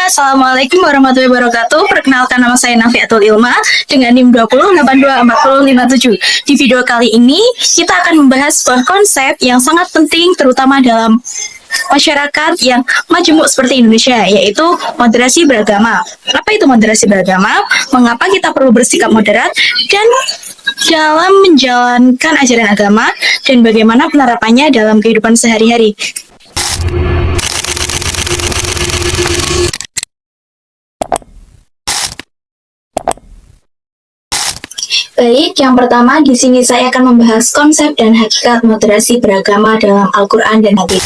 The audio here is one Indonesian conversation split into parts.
Assalamualaikum warahmatullahi wabarakatuh. Perkenalkan, nama saya Nafiatul Ilma dengan NIM 20824057. Di video kali ini kita akan membahas sebuah konsep yang sangat penting terutama dalam masyarakat yang majemuk seperti Indonesia, yaitu moderasi beragama. Apa itu moderasi beragama? Mengapa kita perlu bersikap moderat dan dalam menjalankan ajaran agama, dan bagaimana penerapannya dalam kehidupan sehari-hari. Baik, yang pertama di sini saya akan membahas konsep dan hakikat moderasi beragama dalam Al-Quran dan Hadis.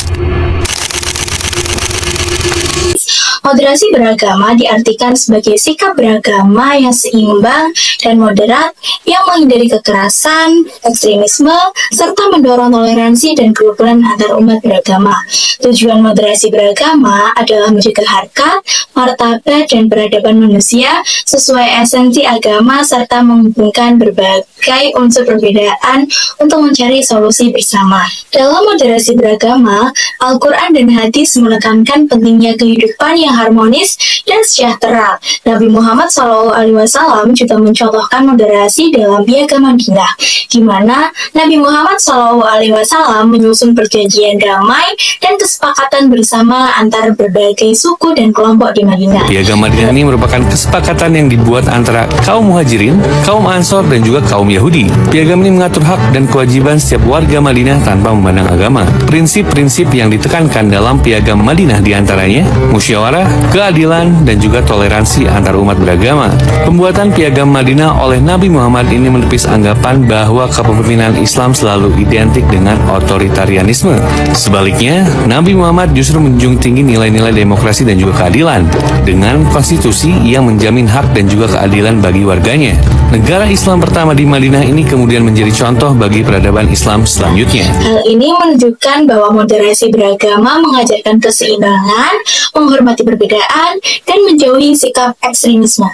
Moderasi beragama diartikan sebagai sikap beragama yang seimbang dan moderat yang menghindari kekerasan, ekstremisme, serta mendorong toleransi dan kerukunan antar umat beragama. Tujuan moderasi beragama adalah menjaga harkat, martabat, dan peradaban manusia sesuai esensi agama serta menghubungkan berbagai unsur perbedaan untuk mencari solusi bersama. Dalam moderasi beragama, Al-Quran dan Hadis menekankan pentingnya kehidupan yang harmonis dan sejahtera. Nabi Muhammad SAW juga mencontohkan moderasi dalam Piagam Madinah, di mana Nabi Muhammad SAW menyusun perjanjian damai dan kesepakatan bersama antara berbagai suku dan kelompok di Madinah. Piagam Madinah ini merupakan kesepakatan yang dibuat antara kaum Muhajirin, kaum Ansor, dan juga kaum Yahudi. Piagam ini mengatur hak dan kewajiban setiap warga Madinah tanpa memandang agama. Prinsip-prinsip yang ditekankan dalam Piagam Madinah diantaranya musyawarah, keadilan, dan juga toleransi antar umat beragama. Pembuatan Piagam Madinah oleh Nabi Muhammad ini menepis anggapan bahwa kepemimpinan Islam selalu identik dengan otoritarianisme. Sebaliknya, Nabi Muhammad justru menjunjung tinggi nilai-nilai demokrasi dan juga keadilan dengan konstitusi yang menjamin hak dan juga keadilan bagi warganya. Negara Islam pertama di Madinah ini kemudian menjadi contoh bagi peradaban Islam selanjutnya. Hal ini menunjukkan bahwa moderasi beragama mengajarkan keseimbangan, menghormati perbedaan, dan menjauhi sikap ekstremisme.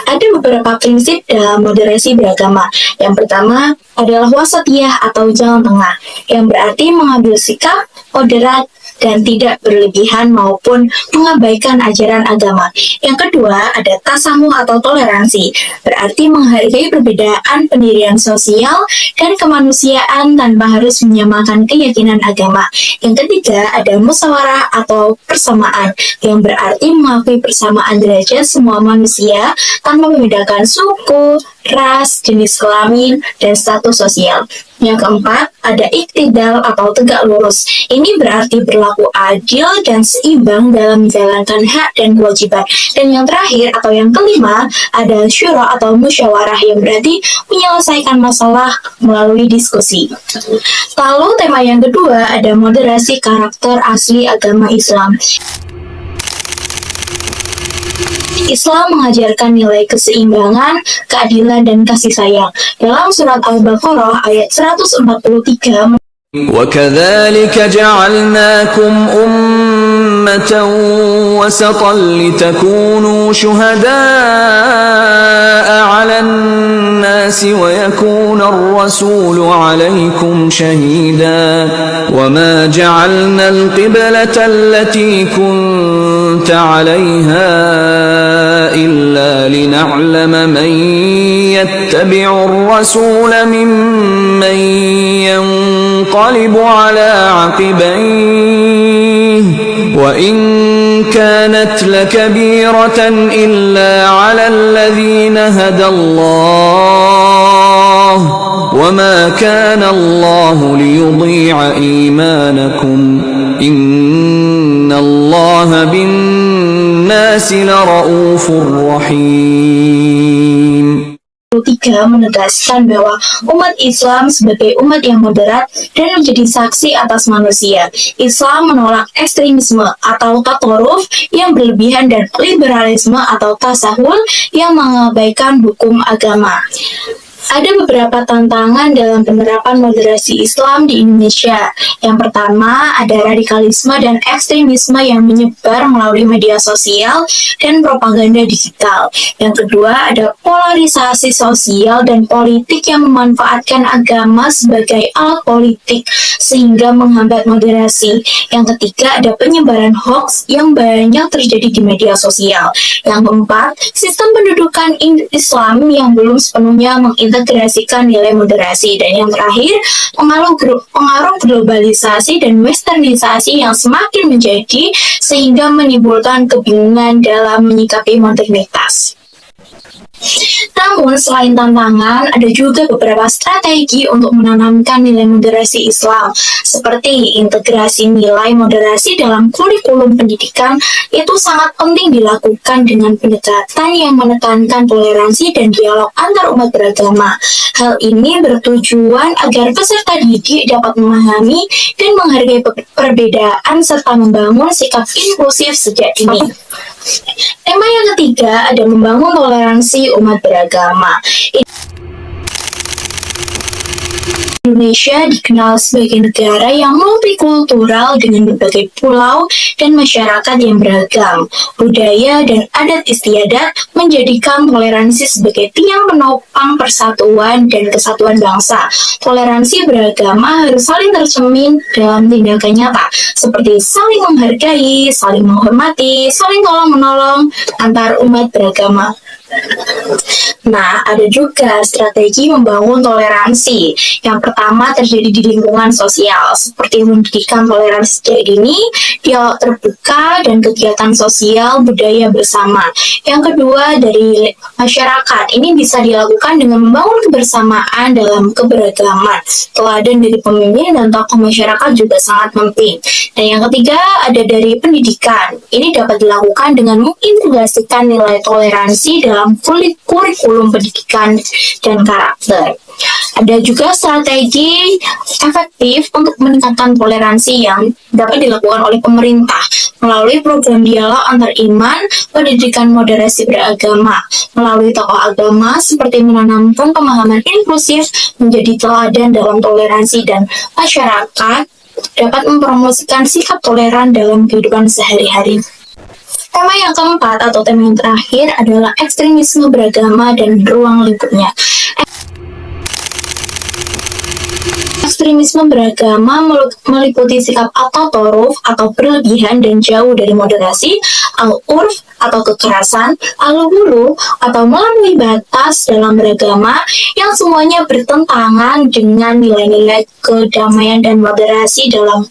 Ada beberapa prinsip dalam moderasi beragama. Yang pertama adalah wasatiyah atau jalan tengah, yang berarti mengambil sikap moderat dan tidak berlebihan maupun mengabaikan ajaran agama. Yang kedua ada tasamuh atau toleransi, berarti menghargai perbedaan pendirian sosial dan kemanusiaan tanpa harus menyamakan keyakinan agama. Yang ketiga ada musyawarah atau persamaan, yang berarti mengakui persamaan derajat semua manusia tanpa membedakan suku, ras, jenis kelamin, dan status sosial. Yang keempat, ada iktidal atau tegak lurus. Ini berarti berlaku adil dan seimbang dalam menjalankan hak dan kewajiban. Dan yang terakhir atau yang kelima, ada syura atau musyawarah, yang berarti menyelesaikan masalah melalui diskusi. Lalu tema yang kedua ada moderasi karakter asli agama Islam. Islam mengajarkan nilai keseimbangan, keadilan, dan kasih sayang. Dalam surat Al-Baqarah ayat 143, وَكَذَلِكَ جَعَلْنَاكُمْ أُمَّةً وَسَطًا لِتَكُونُوا شُهَدَاءَ عَلَى النَّاسِ وَيَكُونَ الرَّسُولُ عَلَيْكُمْ شَهِيدًا وَمَا جَعَلْنَا الْقِبْلَةَ الَّتِي كُنْتَ عَلَيْهَا إِلَّا لِنَعْلَمَ مَنْ يَتَّبِعُ الرَّسُولَ مِمَّنْ ينقلب على عقبيه وإن كانت لكبيرة إلا على الذين هدى الله وما كان الله ليضيع إيمانكم إن الله بالناس لرؤوف رحيم. 3 menegaskan bahwa umat Islam sebagai umat yang moderat dan menjadi saksi atas manusia. Islam menolak ekstremisme atau tatoruf yang berlebihan dan liberalisme atau tasahul yang mengabaikan hukum agama. Ada beberapa tantangan dalam penerapan moderasi Islam di Indonesia. Yang pertama, ada radikalisme dan ekstremisme yang menyebar melalui media sosial dan propaganda digital. Yang kedua, ada polarisasi sosial dan politik yang memanfaatkan agama sebagai alat politik sehingga menghambat moderasi. Yang ketiga, ada penyebaran hoax yang banyak terjadi di media sosial. Yang keempat, sistem pendudukan Islam yang belum sepenuhnya mengintegrasikan nilai moderasi. Dan yang terakhir, pengaruh globalisasi dan westernisasi yang semakin menjadi sehingga menimbulkan kebingungan dalam menyikapi modernitas. Namun, selain tantangan, ada juga beberapa strategi untuk menanamkan nilai moderasi Islam, seperti integrasi nilai moderasi dalam kurikulum pendidikan. Itu sangat penting dilakukan dengan pendekatan yang menekankan toleransi dan dialog antar umat beragama. Hal ini bertujuan agar peserta didik dapat memahami dan menghargai perbedaan serta membangun sikap inklusif sejak dini. Tema yang ketiga ada membangun toleransi umat beragama. Indonesia dikenal sebagai negara yang multikultural dengan berbagai pulau dan masyarakat yang beragam. Budaya dan adat istiadat menjadikan toleransi sebagai tiang penopang persatuan dan kesatuan bangsa. Toleransi beragama harus saling tercermin dalam tindakan nyata, seperti saling menghargai, saling menghormati, saling tolong-menolong antar umat beragama. Nah, ada juga strategi membangun toleransi. Yang pertama terjadi di lingkungan sosial, seperti pendidikan toleransi sejak dini, dialog terbuka, dan kegiatan sosial budaya bersama. Yang kedua dari masyarakat, ini bisa dilakukan dengan membangun kebersamaan dalam keberagaman. Teladan dari pemimpin dan tokoh masyarakat juga sangat penting. Dan yang ketiga ada dari pendidikan. Ini dapat dilakukan dengan mengintegrasikan nilai toleransi dalam kurikulum pendidikan dan karakter. Ada juga strategi efektif untuk meningkatkan toleransi yang dapat dilakukan oleh pemerintah melalui program dialog antar iman, pendidikan moderasi beragama, melalui tokoh agama seperti menanamkan pemahaman inklusif menjadi teladan dalam toleransi dan masyarakat dapat mempromosikan sikap toleran dalam kehidupan sehari-hari. Tema yang keempat atau tema yang terakhir adalah ekstremisme beragama dan ruang lingkupnya. Ekstremisme beragama meliputi sikap atatoruf atau berlebihan dan jauh dari moderasi, al-urf atau kekerasan, al-ghulu atau melampaui batas dalam beragama yang semuanya bertentangan dengan nilai-nilai kedamaian dan moderasi dalam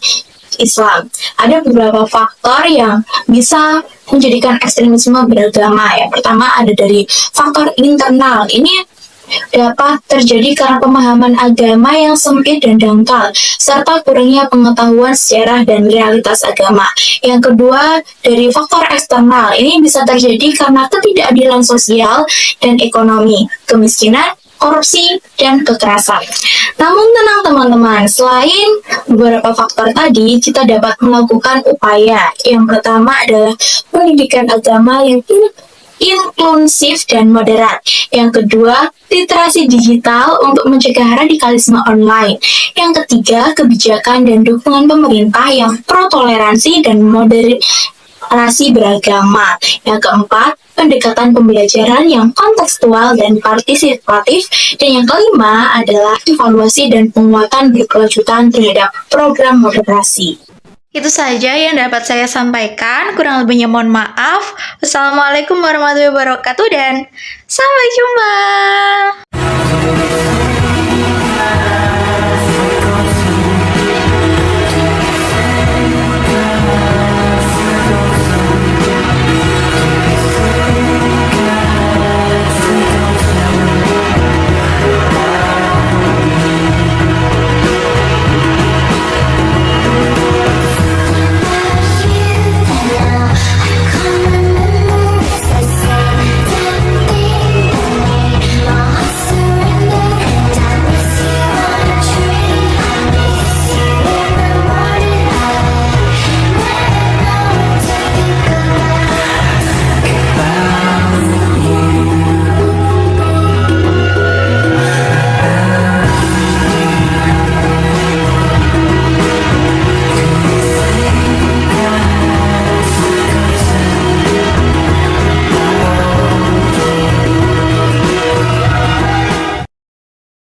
Islam. Ada beberapa faktor yang bisa menjadikan ekstremisme beragama. Yang pertama ada dari faktor internal. Ini dapat terjadi karena pemahaman agama yang sempit dan dangkal, serta kurangnya pengetahuan sejarah dan realitas agama. Yang kedua, dari faktor eksternal, ini bisa terjadi karena ketidakadilan sosial dan ekonomi, kemiskinan, korupsi, dan kekerasan. Namun tenang teman-teman, selain beberapa faktor tadi, kita dapat melakukan upaya. Yang pertama adalah pendidikan agama yang inklusif dan moderat. Yang kedua, literasi digital untuk mencegah radikalisme online. Yang ketiga, kebijakan dan dukungan pemerintah yang pro-toleransi dan moderasi beragama. Yang keempat, pendekatan pembelajaran yang kontekstual dan partisipatif. Dan yang kelima adalah evaluasi dan penguatan berkelanjutan terhadap program moderasi. Itu saja yang dapat saya sampaikan, kurang lebihnya mohon maaf. Wassalamualaikum warahmatullahi wabarakatuh dan sampai jumpa.